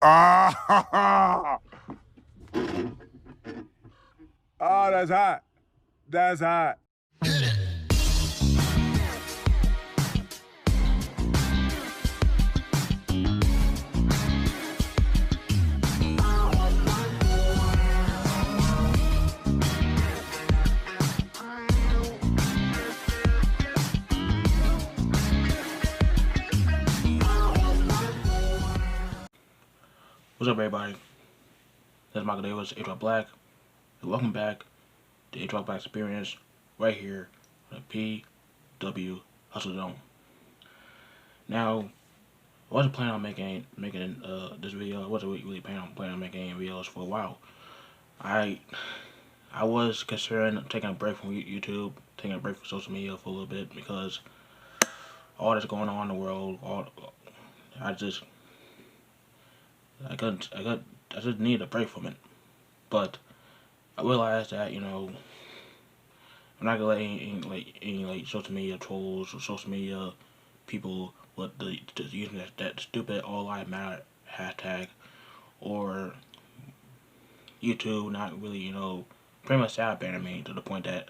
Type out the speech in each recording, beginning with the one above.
Ah! Oh, that's hot. That's hot. What's up, everybody? This is Michael Davis, A-Drop Black, and welcome back to A-Drop Black Experience right here on the PW Hustle Zone. Now, I wasn't planning on making this video. I wasn't really planning on making any videos for a while. I was considering taking a break from YouTube, taking a break from social media for a little bit because all that's going on in the world. I just need a break from it. But I realized that I'm not gonna let any social media trolls or social media people with using that stupid all lives matter hashtag, or YouTube not really pretty much sad banning me to the point that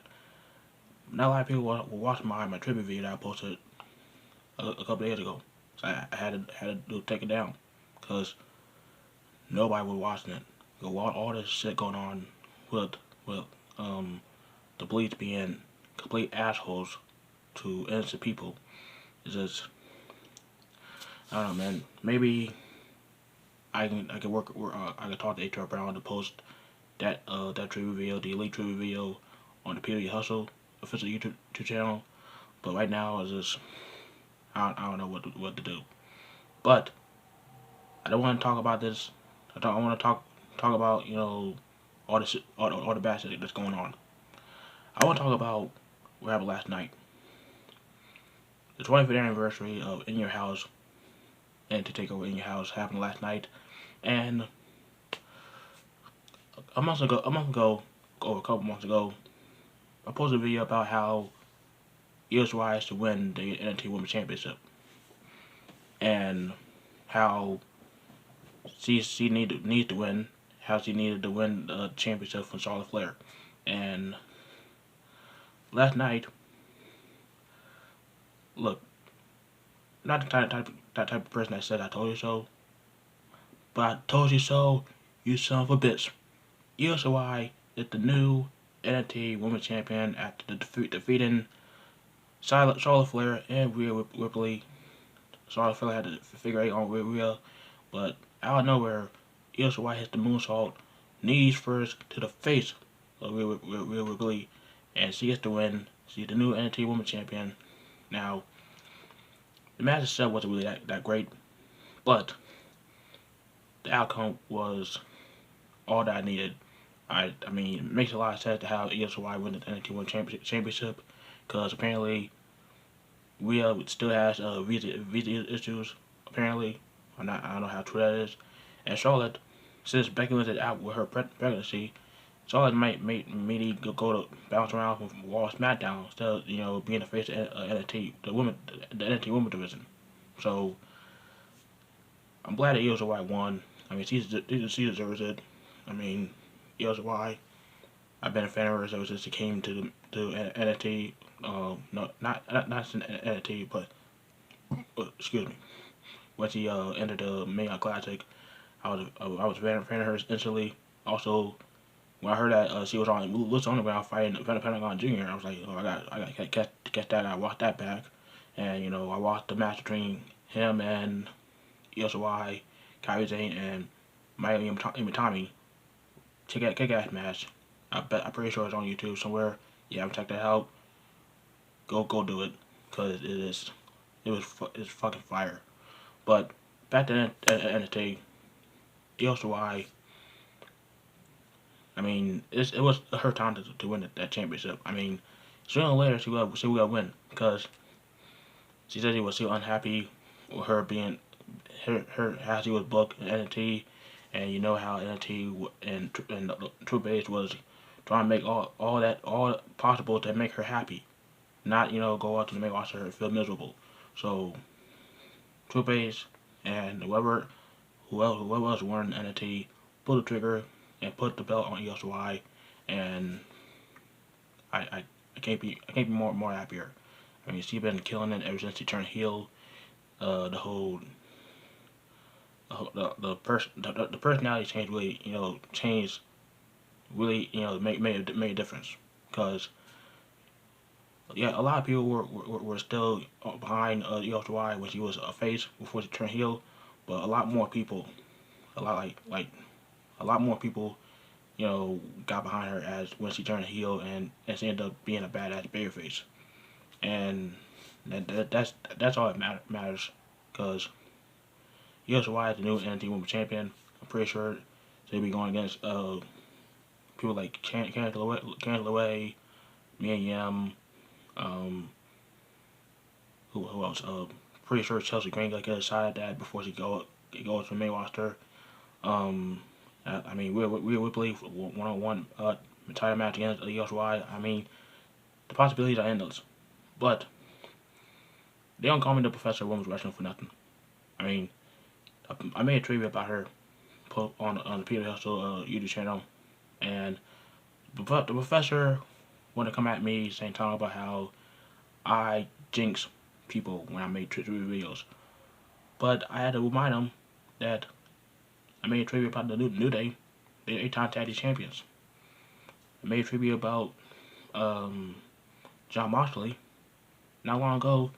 not a lot of people will watch my tribute video that I posted a couple days ago. So I had to take it down because nobody was watching it. All this shit going on with the Bleach being complete assholes to innocent people. It's just, I don't know, man. Maybe I can talk to HR Brown to post that tribute video, the Elite tribute video, on the PW Hustle official YouTube channel. But right now, it's just I don't know what to do. But I don't want to talk about this. I want to talk about all the bad shit that's going on. I want to talk about what happened last night. The 25th anniversary of In Your House and to take over In Your House happened last night, and a couple months ago, I posted a video about how Shirai is to win the NXT Women's Championship, and how she needs to win, how she needed to win the championship from Charlotte Flair, and last night, look, not the type of person that said I told you so, but I told you so, you son of a bitch. Io Shirai is the new NXT Women's Champion after defeating Charlotte Flair and Rhea Ripley. Charlotte Flair had to figure out on Rhea, but out of nowhere, Io Shirai hits the moonsault, knees first to the face of Rhea Ripley, and she gets the win. She's the new NXT Women's Champion. Now, the match itself wasn't really that great, but the outcome was all that I needed. I mean, it makes a lot of sense to have Io Shirai win the NXT Women's Championship, because apparently Rhea still has visa issues. Apparently, I don't know how true that is. And Charlotte, since Becky was out with her pregnancy, Charlotte might go to bounce around from Raw SmackDown instead of being the face of NXT, the NXT Women division. So I'm glad that Io Shirai won. I mean, she deserves it. I mean, Io Shirai, I've been a fan of hers ever since she came to NXT. No, not NXT, but excuse me. When she entered the Mania Classic, I was a fan of hers instantly. Also, when I heard that she was on Lucha Underground fighting Pentagon Jr., I was like, oh, I got to catch that. I watched that back, and I watched the match between him and Io Shirai, Kairi Sane, and Miami Tommy. Kick-ass match. I'm pretty sure it's on YouTube somewhere. You haven't checked that out? Go do it, cause it's fucking fire. But back to NXT, Io Shirai, I mean, it was her time to win that championship. I mean, sooner or later she will win, because she said she was so unhappy with her being her how she was booked in NXT, and you know how NXT and True Base was trying to make all possible to make her happy, not go out to the main roster and feel miserable. So True Base and whoever else won NXT, pull the trigger and put the belt on Io Shirai, and I can't be more happier. I mean, she's been killing it ever since she turned heel. The whole the personality change really changed really made a difference because yeah, a lot of people were still behind Io Shirai when she was a face before she turned heel, but a lot more people, a lot like a lot more people, got behind her as when she turned heel and she ended up being a badass babyface, and that's all that matters, because Io Shirai is the new NXT Women's Champion. I'm pretty sure she'll be going against people like Candice LeRae, Mia Yim, um, who else? Pretty sure Chelsea Green got to decide that before she goes to the main roster. Um, I mean, we believe one-on-one entire match against Io Shirai. I mean, the possibilities are endless. But they don't call me the Professor of Women's Wrestling for nothing. I mean, I made a trivia about her on the Peter Hustle YouTube channel, and the Professor wanted to come at me saying talking about how I jinx people when I made trivia videos. But I had to remind him that I made a trivia about the New Day. They're 8-time tag team champions. I made a trivia about John Moxley. Not long ago,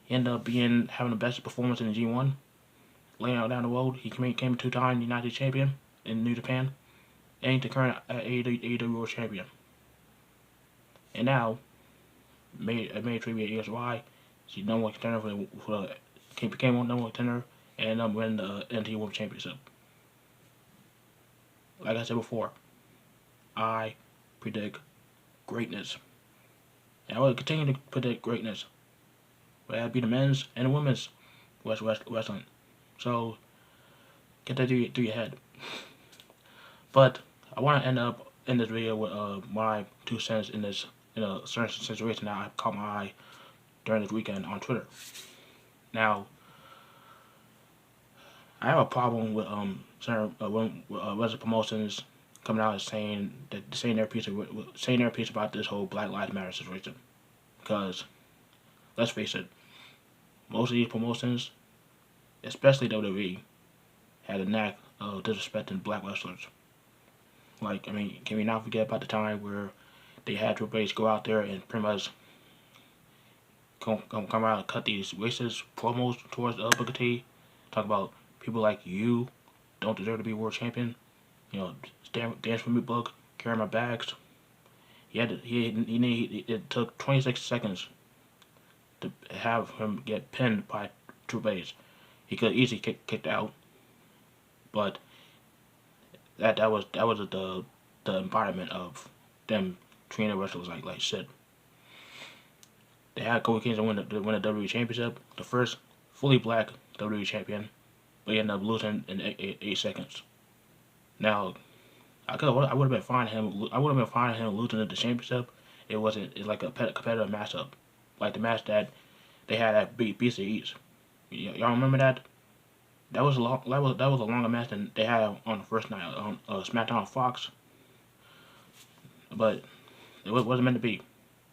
he ended up having the best performance in the G1. Laying out down the road, he became a 2-time United champion in New Japan, and the current AEW World Champion. And now, made a tribute to ESY. She's number one contender became number one contender and winning the NXT Women's Championship. Like I said before, I predict greatness. And I will continue to predict greatness. Whether it be the men's and the women's wrestling. So, get that through your head. But, I want to end up in this video with my 2 cents in a certain situation that I caught my eye during this weekend on Twitter. Now, I have a problem with certain wrestling promotions coming out and saying their piece about this whole Black Lives Matter situation. Because let's face it, most of these promotions, especially WWE, had a knack of disrespecting black wrestlers. Like, I mean, can we not forget about the time where they had Triple H go out there and pretty much come out and cut these racist promos towards Booker T, talk about people like you don't deserve to be world champion. Dance for me, Book, carry my bags. It took 26 seconds to have him get pinned by Triple H. He could easily kicked out, but that was the environment of them treating the wrestlers like shit. They had Kofi Kingston win the WWE Championship, the first fully black WWE champion, but he ended up losing in 8 seconds. Now, I would have been fine him losing the championship. It's like a competitive matchup, like the match that they had at BCE's. Y'all remember that? That was a longer match than they had on the first night on SmackDown on Fox. But it wasn't meant to be.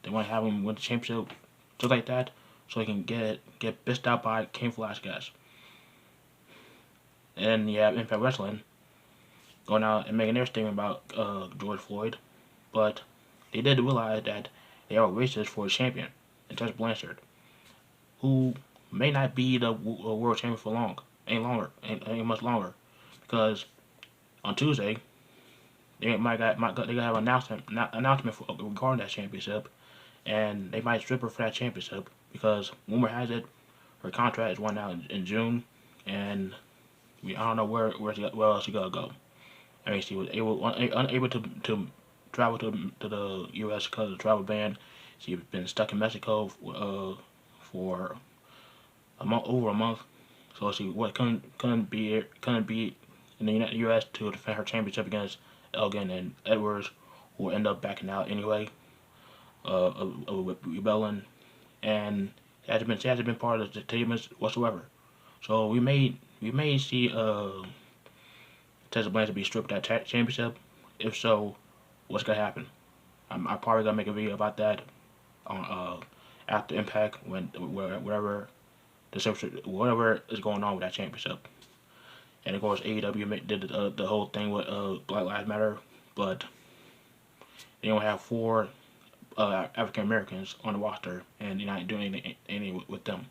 They want to have him win the championship just like that, so he can get pissed out by King Velasquez. And you have Impact Wrestling going out and making their statement about George Floyd, but they did realize that they are racist for a champion, and Tess Blanchard, who may not be the world champion for ain't much longer, because on Tuesday they might have an announcement regarding that championship, and they might strip her for that championship because rumor has it her contract is run out in June, and I don't know where else she gotta go. I mean, she was unable to travel to the U.S. because of the travel ban. She's been stuck in Mexico for over a month, so she couldn't be in the U.S. to defend her championship against Elgin and Edwards, who will end up backing out anyway, rebelling, and she hasn't been part of the team whatsoever. So we made we may see Tessa Blanchard be stripped that championship. If so, what's gonna happen? I'm probably gonna make a video about that on after Impact when whatever whatever is going on with that championship. And of course, AEW did the whole thing with Black Lives Matter, but they only have 4 African Americans on the roster, and you're not doing anything with them.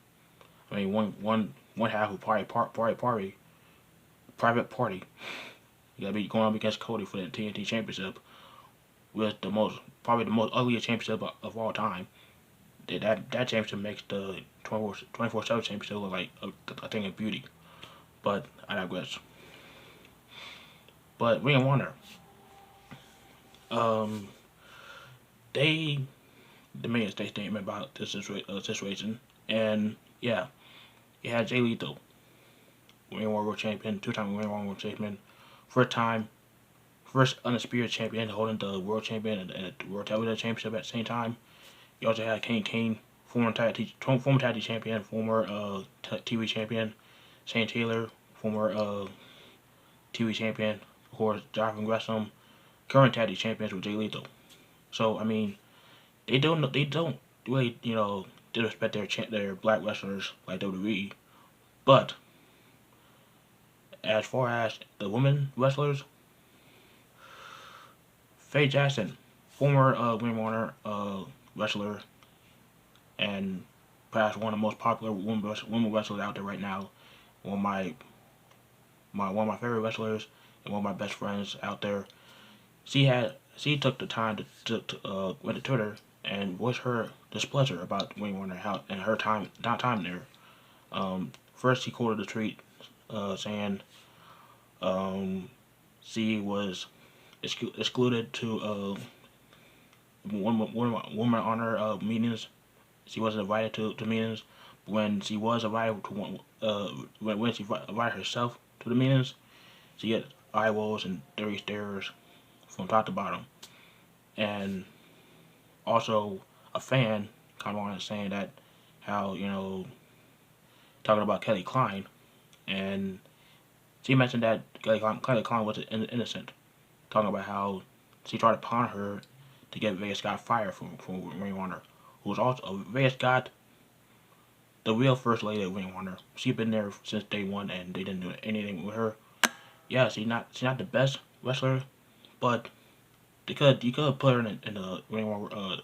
I mean, one half of private party. You gotta be going up against Cody for the TNT Championship with probably the most ugliest championship of all time. That championship makes the 24/7 championship look like a thing of beauty. But I digress. But Ring of Honor, um, they made a statement about this situation, and yeah, you had Jay Lethal, Ring of Honor World Champion, 2-time Ring of Honor World Champion, first undisputed champion holding the World Champion and the World Television Championship at the same time. You also had Kane, former tag team champion, former TV champion, Shane Taylor, former TV champion, of course, Jonathan Gresham, current tag team champions with Jay Lethal. So I mean, they don't really disrespect their black wrestlers like WWE, but as far as the women wrestlers, Faye Jackson, former Ring of Honor wrestler, and perhaps one of the most popular women wrestlers out there right now. One of my favorite wrestlers and one of my best friends out there. She took the time to went to Twitter and voiced her displeasure about Ring of Honor and her time there. First, she quoted the tweet saying she was excluded to woman honor meetings. She wasn't invited to meetings. When she was invited to one, when she invited herself to the meetings, she get eye rolls and dirty stares from top to bottom. And also, a fan kind of on saying that how talking about Kelly Klein, and she mentioned that Kelly Klein was innocent, talking about how she tried to pawn her to get Vega Scott fired from Ring of Honor, who was also Vega Scott, the real first lady of Ring of Honor. She'd been there since day one, and they didn't do anything with her. Yeah, she's not the best wrestler, but you could put her in the Ring of Honor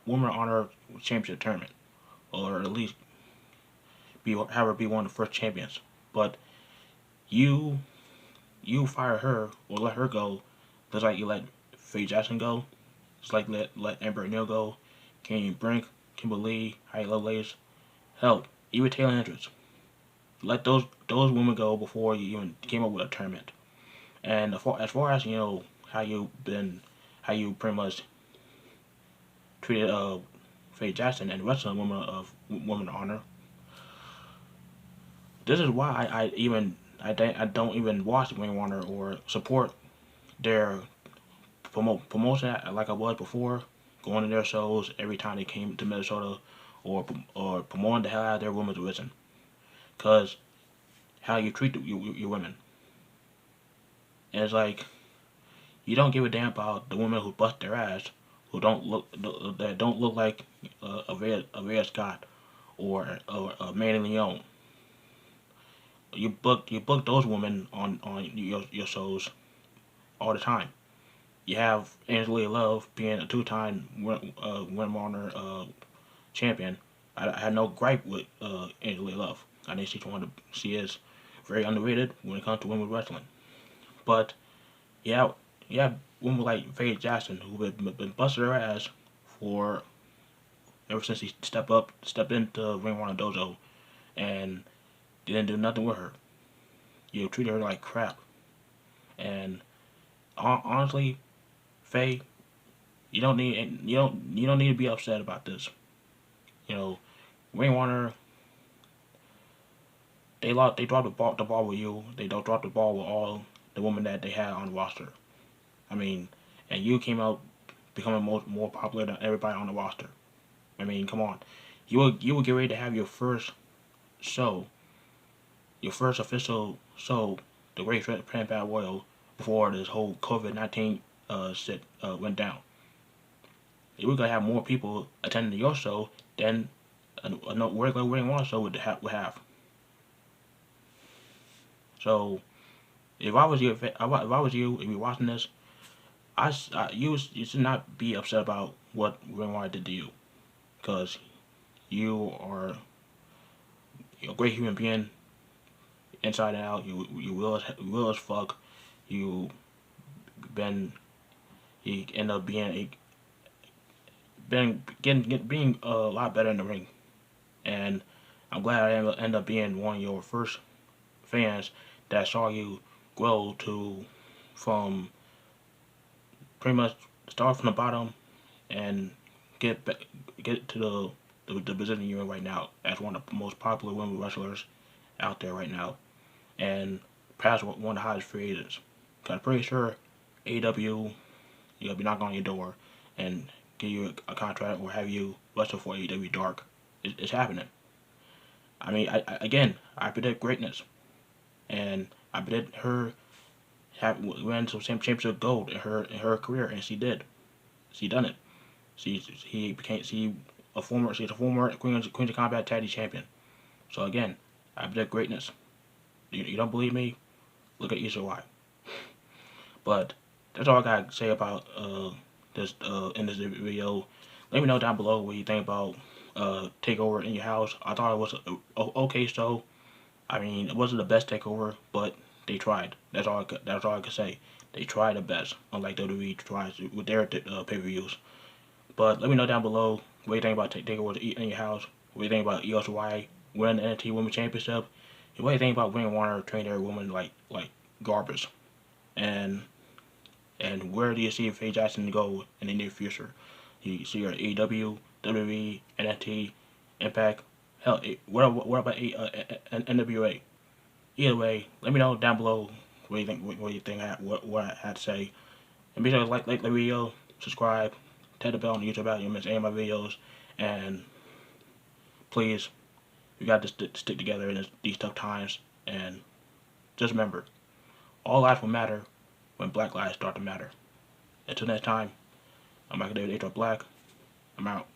woman honor championship tournament, or at least have her be one of the first champions. But you fire her or let her go, just like you let Faye Jackson go, just like let Amber O'Neil go, Kenny Brink, Kimberly, Heidi Lovelace, hell, even Taylor Hendricks. Let those women go before you even came up with a tournament. And as far as how you pretty much treated Faye Jackson and the rest of the women of honor. This is why I don't even watch Ring of Honor or support their promotion like I was before, going to their shows every time they came to Minnesota, or promoting the hell out of their women's division, cause how you treat your women. And it's like you don't give a damn about the women who bust their ass, who don't look like a Rhea Scott or a Manny Leon. You book those women on your shows all the time. You have Angela Love being a 2-time Ring of Honor champion. I had no gripe with Angela Love. I think she is very underrated when it comes to women's wrestling. But yeah, women like Faye Jackson who have been busting her ass for ever since she stepped into Ring of Honor Dojo, and didn't do nothing with her. You treated her like crap. And honestly, Faye, you don't need to be upset about this. Ring of Honor, they dropped the ball with you. They don't drop the ball with all the women that they had on the roster. I mean, and you came out becoming more popular than everybody on the roster. I mean, come on, you will get ready to have your first show your first official show, the Great Japan Battle Royal, before this whole COVID-19 shit went down. We're gonna have more people attending your show than a regular Ring One show would have. So if I was you, if I was you, if you're watching this, you should not be upset about what Ring One did to you, because you are a great human being inside and out. You will as fuck. You been you end up being a lot better in the ring, and I'm glad I end up being one of your first fans that saw you grow to from pretty much start from the bottom and get to the position you're in right now as one of the most popular women wrestlers out there right now, and perhaps one of the hottest free agents. Cause I'm pretty sure AEW, you'll be knocking on your door and give you a contract or have you wrestle for AEW Dark. It's happening. I mean, I predict greatness, and I predict her win some championship gold in her career, and she did. She done it. She's a former Queen of Combat Tag Team champion. So again, I predict greatness. You don't believe me? Look at Shirai. But that's all I gotta say about this in this video. Let me know down below what you think about Takeover in your house. I thought it was a okay show. I mean, it wasn't the best Takeover, but they tried. That's all I could say. They tried the best, unlike WWE tries with their pay-per-views. But let me know down below what you think about Takeover in your house. What you think about Io Shirai winning the NXT Women's Championship. And what you think about Ring of Honor treating their women like garbage. And where do you see Faye Jackson go in the near future? You see her at AEW, WWE, NXT, Impact. Hell, what about NWA? Either way, let me know down below what you think. What I had to say. And be sure to like the video, subscribe, tap the bell on the YouTube app. You miss any of my videos. And please, we got to stick together in these tough times. And just remember, all lives will matter when Black lives start to matter. Until next time, I'm Michael David H. Black. I'm out.